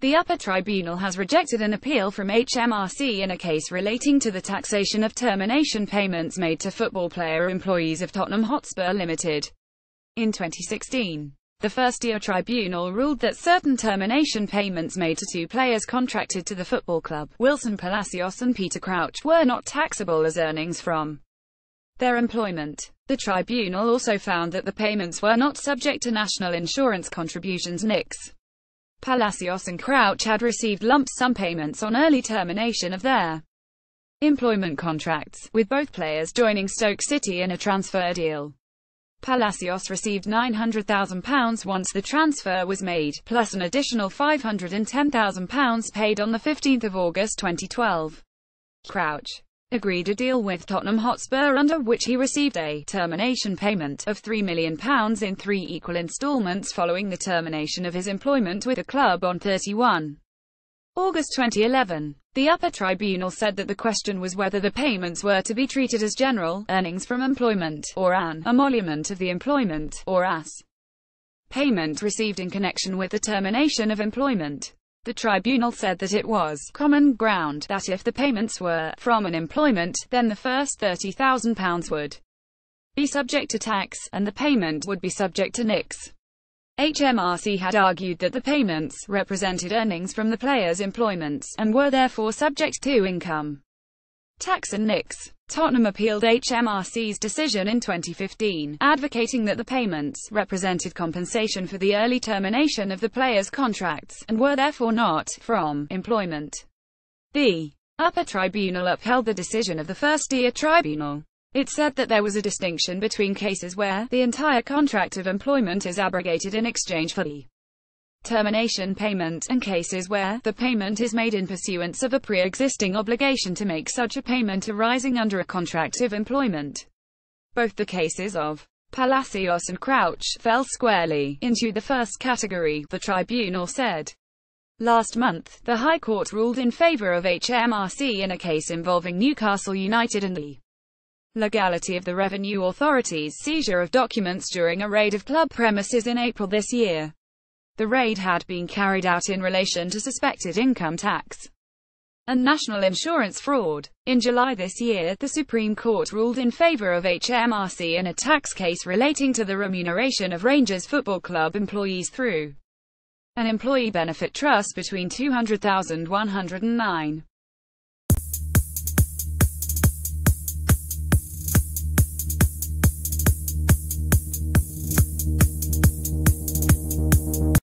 The Upper Tribunal has rejected an appeal from Hmrc in a case relating to the taxation of termination payments made to football player employees of Tottenham Hotspur Limited. In 2016, the FirstTier Tribunal ruled that certain termination payments made to two players contracted to the football club, Palacios and Peter Crouch, were not taxable as earnings from their employment. The tribunal also found that the payments were not subject to national insurance contributions (NICs). Palacios and Crouch had received lump sum payments on early termination of their employment contracts, with both players joining Stoke City in a transfer deal. Palacios received £900,000 once the transfer was made, plus an additional £510,000 paid on 15 August 2012. Crouch agreed a deal with Tottenham Hotspur under which he received a termination payment of £3 million in 3 equal instalments following the termination of his employment with the club on 31 August 2011. The Upper Tribunal said that the question was whether the payments were to be treated as general earnings from employment, or an emolument of the employment, or as payment received in connection with the termination of employment. The tribunal said that it was common ground that if the payments were from an employment, then the first £30,000 would be subject to tax, and the payment would be subject to NICs. Hmrc had argued that the payments represented earnings from the players' employments, and were therefore subject to income tax and NICs. Tottenham appealed Hmrc's decision in 2015, advocating that the payments represented compensation for the early termination of the players' contracts, and were therefore not from employment. The Upper Tribunal upheld the decision of the FirstTier Tribunal. It said that there was a distinction between cases where the entire contract of employment is abrogated in exchange for the termination payment, and cases where the payment is made in pursuance of a pre-existing obligation to make such a payment arising under a contract of employment. Both the cases of Palacios and Crouch fell squarely into the first category, the tribunal said. Last month, the High Court ruled in favour of Hmrc in a case involving Newcastle United and the legality of the Revenue Authority's seizure of documents during a raid of club premises in April this year. The raid had been carried out in relation to suspected income tax and national insurance fraud. In July this year, the Supreme Court ruled in favour of Hmrc in a tax case relating to the remuneration of Rangers Football Club employees through an employee benefit trust between 2000–109.